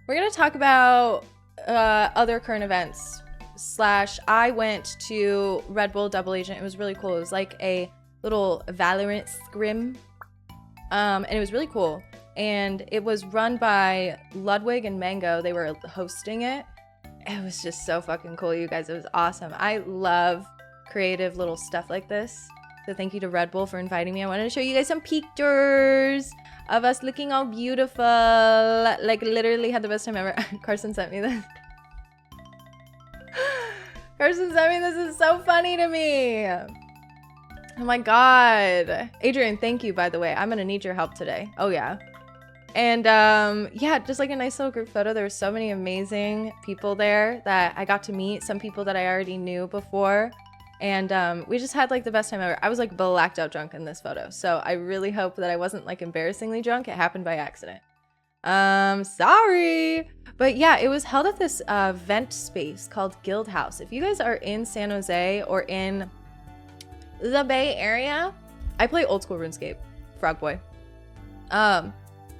we're gonna talk about other current events. Slash, I went to Red Bull Double Agent. It was really cool. It was like a little Valorant scrim, and it was really cool. And it was run by Ludwig and Mango. They were hosting it. It was just so fucking cool, you guys. It was awesome. I love creative little stuff like this. So thank you to Red Bull for inviting me. I wanted to show you guys some pictures of us looking all beautiful. Like, literally had the best time ever. Carson sent me this. Carson sent me this. Is so funny to me. Oh my god. Adrian, thank you, by the way. I'm gonna need your help today. Oh yeah. And yeah, just like a nice little group photo. There were so many amazing people there that I got to meet. Some people that I already knew before. And we just had like the best time ever. I was like blacked out drunk in this photo. So I really hope that I wasn't like embarrassingly drunk. It happened by accident. Sorry. But yeah, it was held at this vent space called Guild House. If you guys are in San Jose or in the Bay Area, I play old school RuneScape, Frog Boy.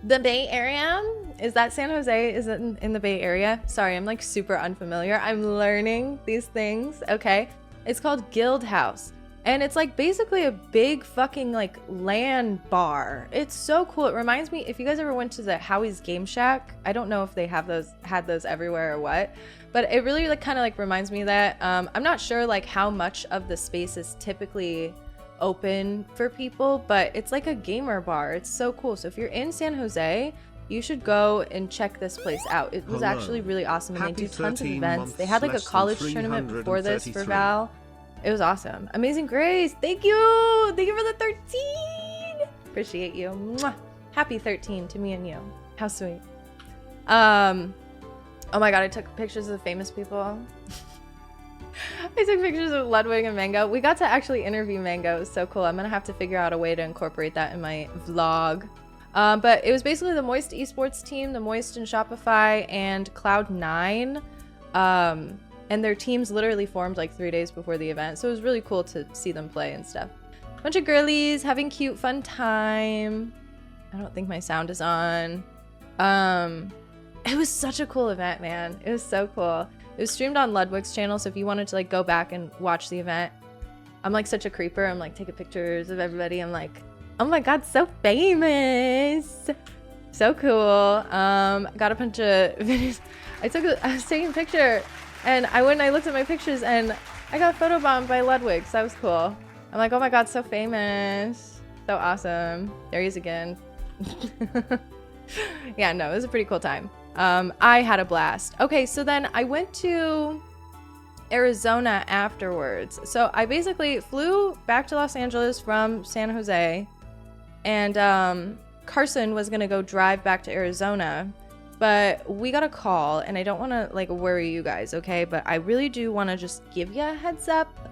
The Bay Area, is that San Jose? Is it in the Bay Area? Sorry, I'm like super unfamiliar. I'm learning these things, okay? It's called Guild House. And it's like basically a big fucking like LAN bar. It's so cool. It reminds me, if you guys ever went to the Howie's Game Shack, I don't know if they have had those everywhere or what, but it really like kind of like reminds me of that. I'm not sure like how much of the space is typically open for people, but it's like a gamer bar. It's so cool. So if you're in San Jose, you should go and check this place out. It was actually really awesome, and they do tons of events. They had like a college tournament before this for Val. It was awesome. Amazing Grace, thank you. Thank you for the 13. Appreciate you. Mwah. Happy 13 to me and you. How sweet. Oh my god, I took pictures of famous people. I took pictures of Ludwig and Mango. We got to actually interview Mango. It was so cool. I'm gonna have to figure out a way to incorporate that in my vlog. But it was basically the Moist Esports team, the Moist and Shopify, and Cloud9. And their teams literally formed like 3 days before the event. So it was really cool to see them play and stuff. Bunch of girlies having cute, fun time. I don't think my sound is on. It was such a cool event, man. It was so cool. It was streamed on Ludwig's channel, so if you wanted to like go back and watch the event, I'm like such a creeper. I'm like taking pictures of everybody. I'm like, oh my god, so famous. So cool. Got a bunch of videos. I was taking a picture, and I went and I looked at my pictures, and I got photobombed by Ludwig, so that was cool. I'm like, oh my god, so famous. So awesome. There he is again. Yeah, no, it was a pretty cool time. I had a blast. Okay, so then I went to Arizona afterwards. So I basically flew back to Los Angeles from San Jose, and Carson was gonna go drive back to Arizona, but we got a call, and I don't want to like worry you guys, okay? But I really do want to just give you a heads up,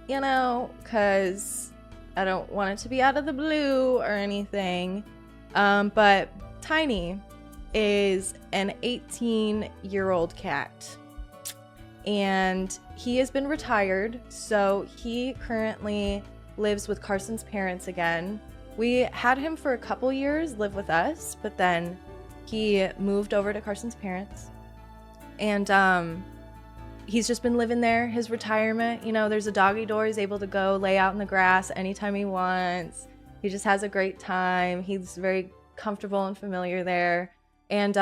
you know, because I don't want it to be out of the blue or anything. But Tiny is an 18-year-old cat, and he has been retired, so he currently lives with Carson's parents again. We had him for a couple years live with us, but then he moved over to Carson's parents, and he's just been living there his retirement. You know, there's a doggy door. He's able to go lay out in the grass anytime he wants. He just has a great time. He's very comfortable and familiar there. And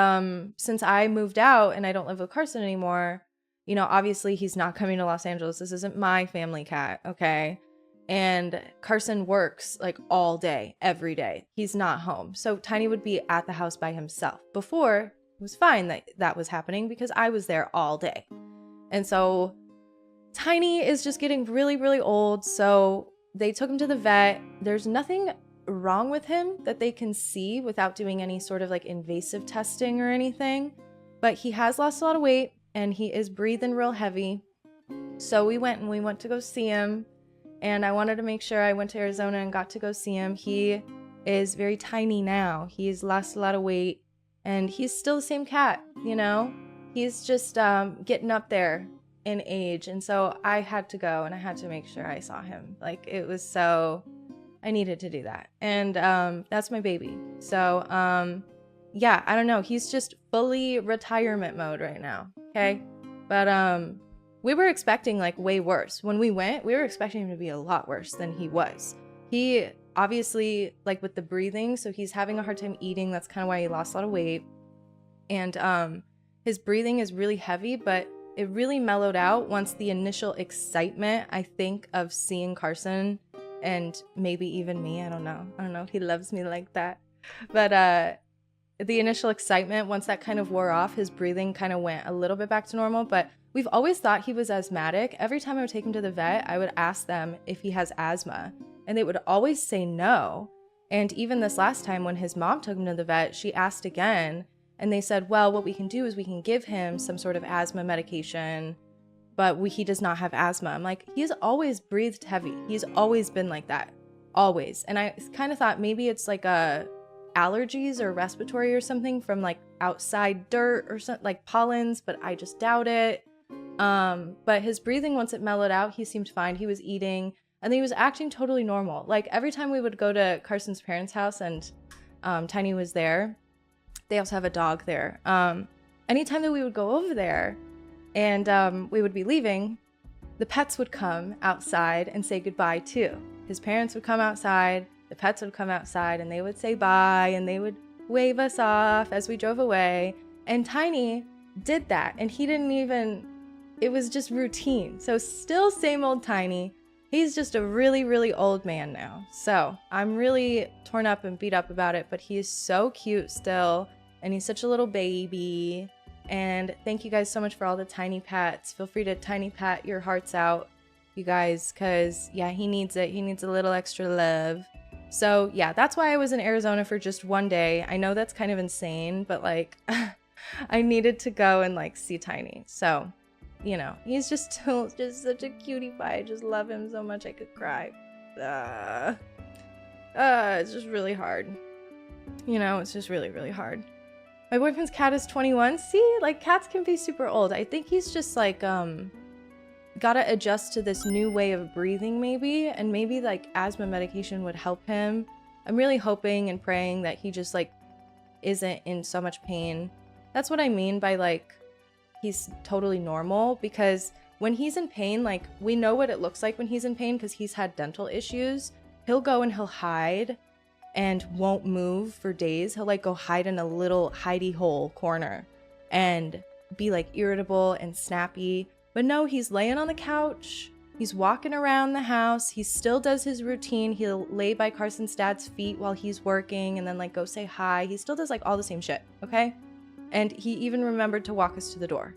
since I moved out and I don't live with Carson anymore, you know, obviously he's not coming to Los Angeles. This isn't my family cat, okay? And Carson works like all day, every day. He's not home. So Tiny would be at the house by himself. Before, it was fine that that was happening because I was there all day. And so Tiny is just getting really, really old. So they took him to the vet. There's nothing wrong with him that they can see without doing any sort of like invasive testing or anything, but he has lost a lot of weight and he is breathing real heavy. So we went to go see him, and I wanted to make sure I went to Arizona and got to go see him. He is very tiny now. He's lost a lot of weight, and he's still the same cat, you know? He's just getting up there in age, and so I had to go and I had to make sure I saw him. Like, it was so, I needed to do that. And that's my baby. So yeah, I don't know. He's just fully retirement mode right now. Okay. But we were expecting like way worse. When we went, we were expecting him to be a lot worse than he was. He obviously, like with the breathing, so he's having a hard time eating. That's kind of why he lost a lot of weight. And his breathing is really heavy, but it really mellowed out once the initial excitement, I think, of seeing Carson and maybe even me. I don't know. He loves me like that. But the initial excitement, once that kind of wore off, his breathing kind of went a little bit back to normal. But we've always thought he was asthmatic. Every time I would take him to the vet, I would ask them if he has asthma, and they would always say no. And even this last time when his mom took him to the vet, she asked again, and they said, well, what we can do is we can give him some sort of asthma medication, but he does not have asthma. I'm like, he's always breathed heavy. He's always been like that. Always. And I kind of thought maybe it's like allergies or respiratory or something from like outside dirt or something, like pollens, but I just doubt it. But his breathing, once it mellowed out, he seemed fine. He was eating, and he was acting totally normal. Like every time we would go to Carson's parents' house and Tiny was there, they also have a dog there. Anytime that we would go over there and we would be leaving, the pets would come outside and say goodbye too. His parents would come outside, the pets would come outside, and they would say bye, and they would wave us off as we drove away. And Tiny did that, and he didn't even, it was just routine. So still same old Tiny. He's just a really, really old man now. So I'm really torn up and beat up about it, but he is so cute still. And he's such a little baby. And thank you guys so much for all the Tiny pats. Feel free to Tiny pat your hearts out, you guys, because yeah, he needs it. He needs a little extra love. So yeah, that's why I was in Arizona for just one day. I know that's kind of insane, but like I needed to go and like see Tiny. So, you know, he's just still just such a cutie pie. I just love him so much I could cry. It's just really hard. You know, it's just really, really hard. My boyfriend's cat is 21. See, like cats can be super old. I think he's just like gotta adjust to this new way of breathing maybe, and maybe like asthma medication would help him. I'm really hoping and praying that he just like isn't in so much pain. That's what I mean by like he's totally normal, because when he's in pain, like we know what it looks like when he's in pain because he's had dental issues. He'll go and he'll hide and won't move for days. He'll like go hide in a little hidey hole corner and be like irritable and snappy. But no, he's laying on the couch. He's walking around the house. He still does his routine. He'll lay by Carson's dad's feet while he's working and then like go say hi. He still does like all the same shit, okay? And he even remembered to walk us to the door.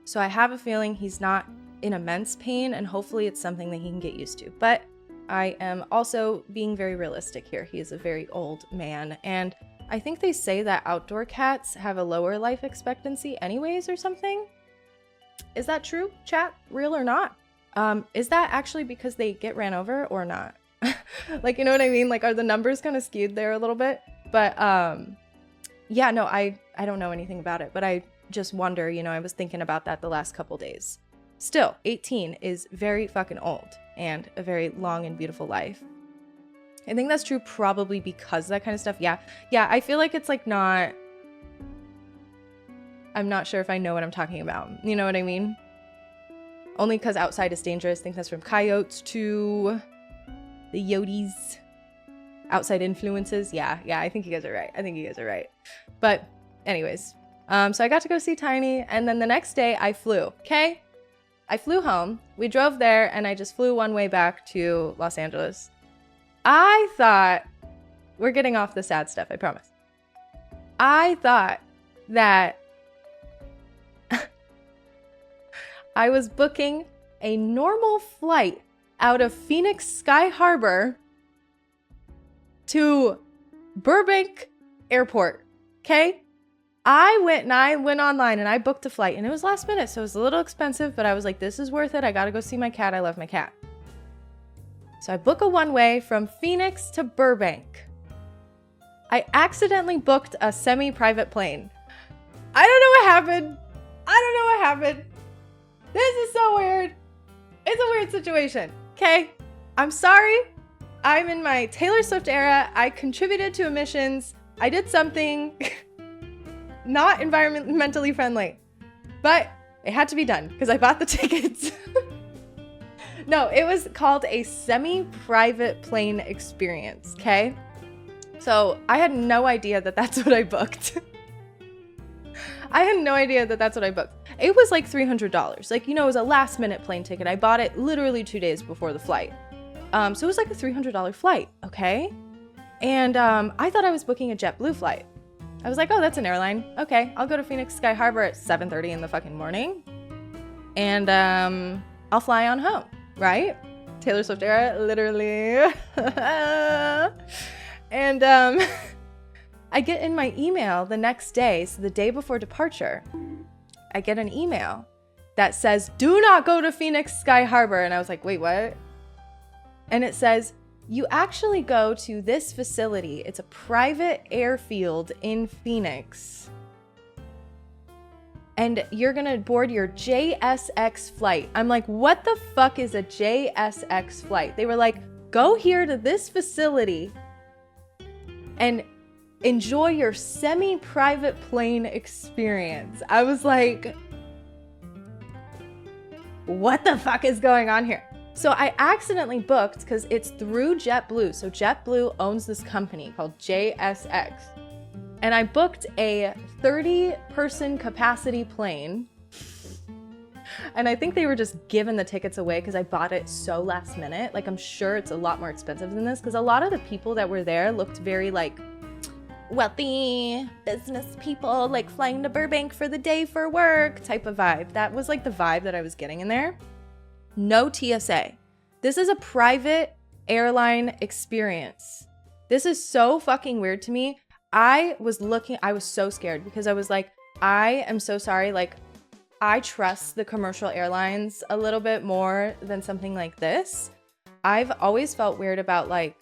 So I have a feeling he's not in immense pain, and hopefully it's something that he can get used to. But I am also being very realistic here. He is a very old man, and I think they say that outdoor cats have a lower life expectancy anyways or something. Is that true, chat? Real or not? Is that actually because they get ran over or not? Like, you know what I mean? Like, are the numbers kind of skewed there a little bit? But yeah, no, I don't know anything about it, but I just wonder, you know, I was thinking about that the last couple days. Still, 18 is very fucking old and a very long and beautiful life. I think that's true probably because of that kind of stuff. Yeah, I feel like it's like not... I'm not sure if I know what I'm talking about. You know what I mean? Only because outside is dangerous. I think that's from coyotes to the Yoties. Outside influences. Yeah, I think you guys are right. But anyways, so I got to go see Tiny, and then the next day I flew, okay? I flew home. We drove there, and I just flew one way back to Los Angeles. I thought, we're getting off the sad stuff, I promise. I thought that I was booking a normal flight out of Phoenix Sky Harbor to Burbank Airport, okay? I went online and I booked a flight, and it was last minute, so it was a little expensive, but I was like, this is worth it. I gotta go see my cat. I love my cat. So I book a one-way from Phoenix to Burbank. I accidentally booked a semi-private plane. I don't know what happened. This is so weird. It's a weird situation, okay? I'm sorry. I'm in my Taylor Swift era. I contributed to emissions. I did something not environmentally friendly, but it had to be done because I bought the tickets. No, it was called a semi-private plane experience, okay? So I had no idea that that's what I booked. I had no idea that that's what I booked. It was like $300. Like, you know, it was a last minute plane ticket. I bought it literally 2 days before the flight. So it was like a $300 flight, okay? And I thought I was booking a JetBlue flight. I was like, oh, that's an airline. Okay, I'll go to Phoenix Sky Harbor at 7:30 in the fucking morning. And I'll fly on home, right? Taylor Swift era, literally. And I get in my email the next day, so the day before departure, I get an email that says, do not go to Phoenix Sky Harbor. And I was like, wait, what? And it says, you actually go to this facility. It's a private airfield in Phoenix. And you're going to board your JSX flight. I'm like, what the fuck is a JSX flight? They were like, go here to this facility and enjoy your semi-private plane experience. I was like, what the fuck is going on here? So I accidentally booked because it's through JetBlue. So JetBlue owns this company called JSX. And I booked a 30-person capacity plane. And I think they were just giving the tickets away because I bought it so last minute. Like, I'm sure it's a lot more expensive than this because a lot of the people that were there looked very like wealthy business people, like flying to Burbank for the day for work type of vibe. That was like the vibe that I was getting in there. No TSA. This is a private airline experience. This is so fucking weird to me. I was so scared because I was like, I am so sorry. Like, I trust the commercial airlines a little bit more than something like this. I've always felt weird about, like,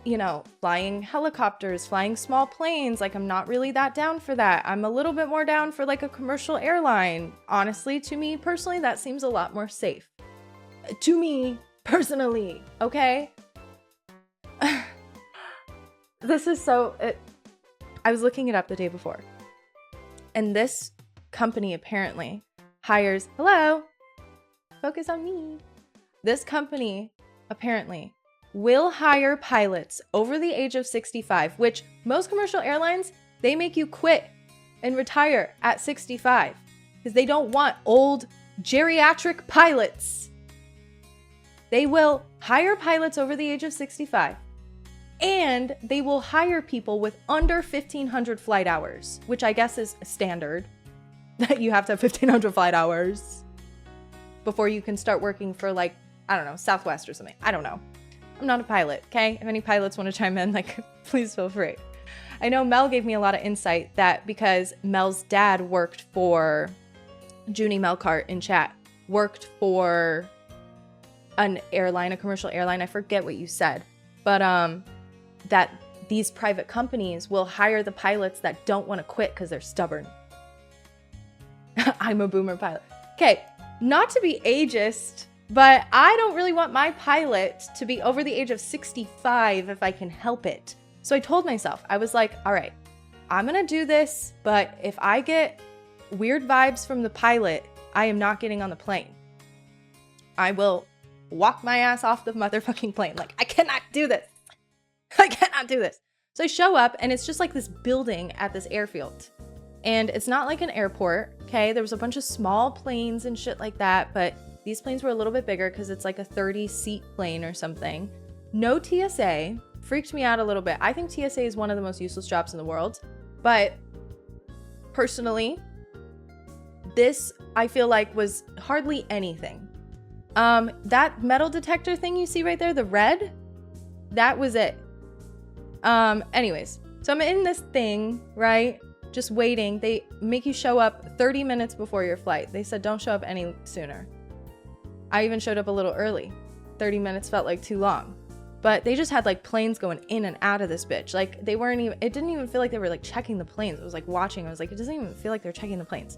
you know, flying helicopters, flying small planes. Like, I'm not really that down for that. I'm a little bit more down for like a commercial airline. Honestly, to me personally, that seems a lot more safe. To me personally, okay? This is so... I was looking it up the day before. And this company apparently hires... Hello? Focus on me. This company apparently will hire pilots over the age of 65, which most commercial airlines, they make you quit and retire at 65 because they don't want old geriatric pilots. They will hire pilots over the age of 65, and they will hire people with under 1,500 flight hours, which I guess is standard, that you have to have 1,500 flight hours before you can start working for, like, I don't know, Southwest or something. I don't know. I'm not a pilot, okay? If any pilots want to chime in, like, please feel free. I know Mel gave me a lot of insight that because Mel's dad worked for, Junie Melcart in chat, worked for an airline, a commercial airline. I forget what you said, but that these private companies will hire the pilots that don't want to quit because they're stubborn. I'm a boomer pilot. Okay, not to be ageist, but I don't really want my pilot to be over the age of 65 if I can help it. So I told myself, I was like, all right, I'm going to do this, but if I get weird vibes from the pilot, I am not getting on the plane. I will walk my ass off the motherfucking plane. Like, I cannot do this. I cannot do this. So I show up and it's just like this building at this airfield. And it's not like an airport, okay? There was a bunch of small planes and shit like that, but these planes were a little bit bigger because it's like a 30-seat plane or something. No TSA. Freaked me out a little bit. I think TSA is one of the most useless jobs in the world. But personally, this, I feel like, was hardly anything. That metal detector thing you see right there, the red, that was it. Anyways, so I'm in this thing, right? Just waiting. They make you show up 30 minutes before your flight. They said don't show up any sooner. I even showed up a little early. 30 minutes felt like too long. But they just had like planes going in and out of this bitch. Like they weren't even, it didn't even feel like they were like checking the planes. It was like watching. I was like, it doesn't even feel like they're checking the planes.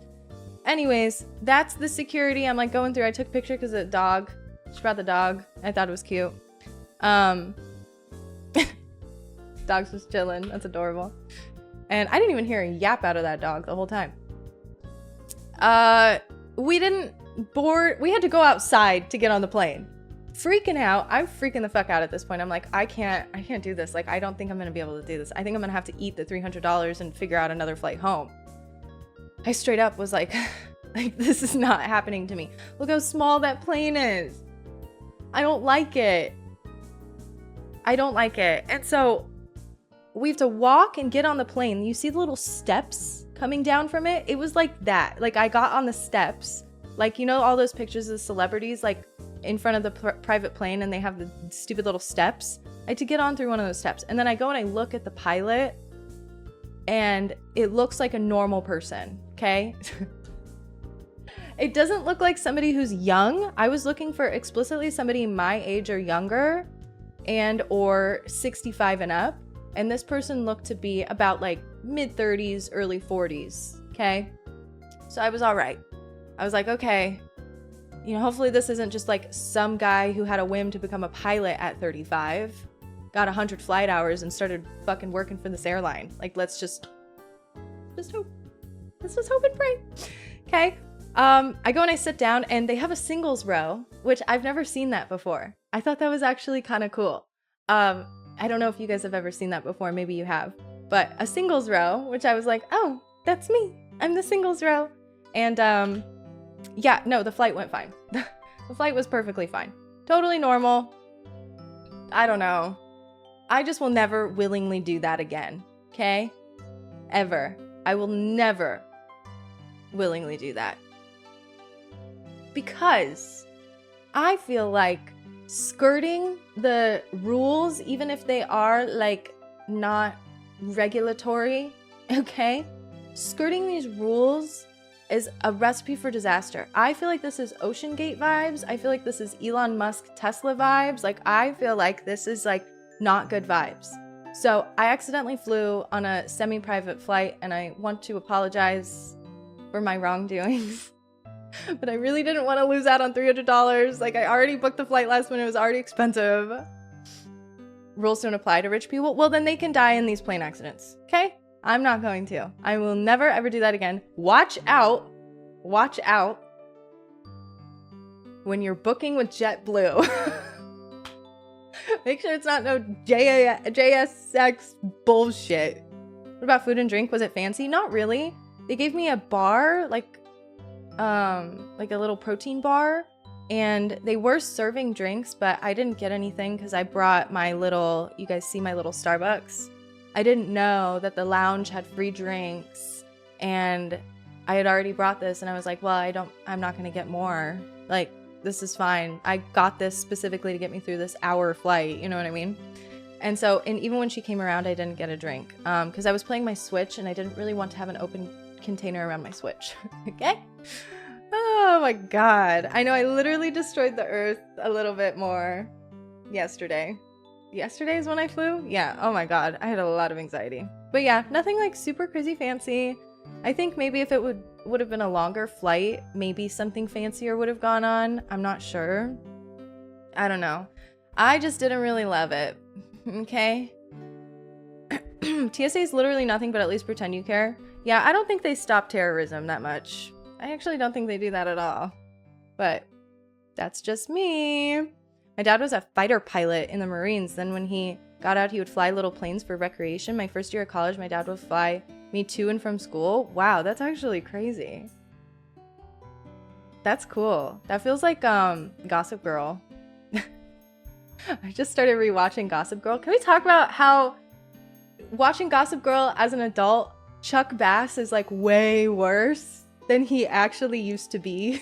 Anyways, that's the security. I'm like going through. I took a picture because of the dog. She brought the dog. I thought it was cute. Dog's just chilling. That's adorable. And I didn't even hear a yap out of that dog the whole time. We had to go outside to get on the plane. Freaking out. I'm freaking the fuck out at this point. I'm like, I can't do this. Like, I don't think I'm gonna be able to do this. I think I'm gonna have to eat the $300 and figure out another flight home. I straight up was like, this is not happening to me. Look how small that plane is. I don't like it. And so we have to walk and get on the plane. You see the little steps coming down from it? It was like that. Like, I got on the steps. Like, you know, all those pictures of celebrities, like, in front of the private plane, and they have the stupid little steps. I had to get on through one of those steps. And then I go and I look at the pilot, and it looks like a normal person, okay? It doesn't look like somebody who's young. I was looking for explicitly somebody my age or younger, and or 65 and up. And this person looked to be about like mid-30s, early 40s, okay? So I was all right. I was like, okay, you know, hopefully this isn't just like some guy who had a whim to become a pilot at 35, got 100 flight hours and started fucking working for this airline. Like, let's just hope. Let's just hope and pray. Okay. I go and I sit down, and they have a singles row, which I've never seen that before. I thought that was actually kind of cool. I don't know if you guys have ever seen that before. Maybe you have. But a singles row, which I was like, oh, that's me. I'm the singles row. And yeah, no, the flight went fine. The flight was perfectly fine. Totally normal. I don't know. I just will never willingly do that again. Okay? Ever. I will never willingly do that. Because I feel like skirting the rules, even if they are like not regulatory, okay? Skirting these rules is a recipe for disaster. I feel like this is OceanGate vibes. I feel like this is Elon Musk Tesla vibes. Like, I feel like this is like not good vibes. So I accidentally flew on a semi-private flight, and I want to apologize for my wrongdoings. But I really didn't want to lose out on $300. Like, I already booked the flight last minute. It was already expensive. Rules don't apply to rich people. Well, then they can die in these plane accidents. Okay? I'm not going to. I will never ever do that again. Watch out. Watch out when you're booking with JetBlue. Make sure it's not no JSX bullshit. What about food and drink? Was it fancy? Not really. They gave me a bar, like a little protein bar, and they were serving drinks, but I didn't get anything because I brought my little, you guys see my little Starbucks? I didn't know that the lounge had free drinks, and I had already brought this, and I was like, well, I'm not going to get more. Like, this is fine. I got this specifically to get me through this hour flight, you know what I mean? And so, and even when she came around, I didn't get a drink because I was playing my Switch, and I didn't really want to have an open container around my Switch. Okay? Oh my god. I know I literally destroyed the earth a little bit more yesterday. Yesterday is when I flew? Yeah. Oh my god. I had a lot of anxiety. But yeah, nothing like super crazy fancy. I think maybe if it would have been a longer flight, maybe something fancier would have gone on. I'm not sure. I don't know. I just didn't really love it. Okay? TSA is literally nothing but at least pretend you care. Yeah, I don't think they stop terrorism that much. I actually don't think they do that at all. But that's just me. My dad was a fighter pilot in the Marines. Then when he got out, he would fly little planes for recreation. My first year of college, my dad would fly me to and from school. Wow, that's actually crazy. That's cool. That feels like Gossip Girl. I just started rewatching Gossip Girl. Can we talk about how watching Gossip Girl as an adult, Chuck Bass is like way worse than he actually used to be?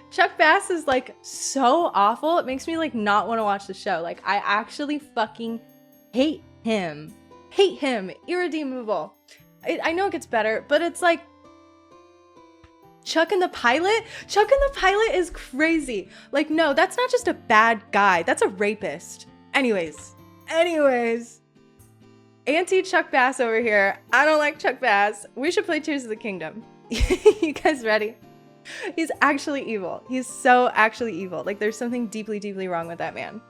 Chuck Bass is like so awful. It makes me like not want to watch the show. Like, I actually fucking hate him. Hate him. Irredeemable. I know it gets better, but it's like Chuck and the Pilot? Chuck and the Pilot is crazy. Like, no, that's not just a bad guy. That's a rapist. Anyways. Anti-Chuck Bass over here. I don't like Chuck Bass. We should play Tears of the Kingdom. You guys ready? He's actually evil. He's so actually evil. Like, there's something deeply, deeply wrong with that man.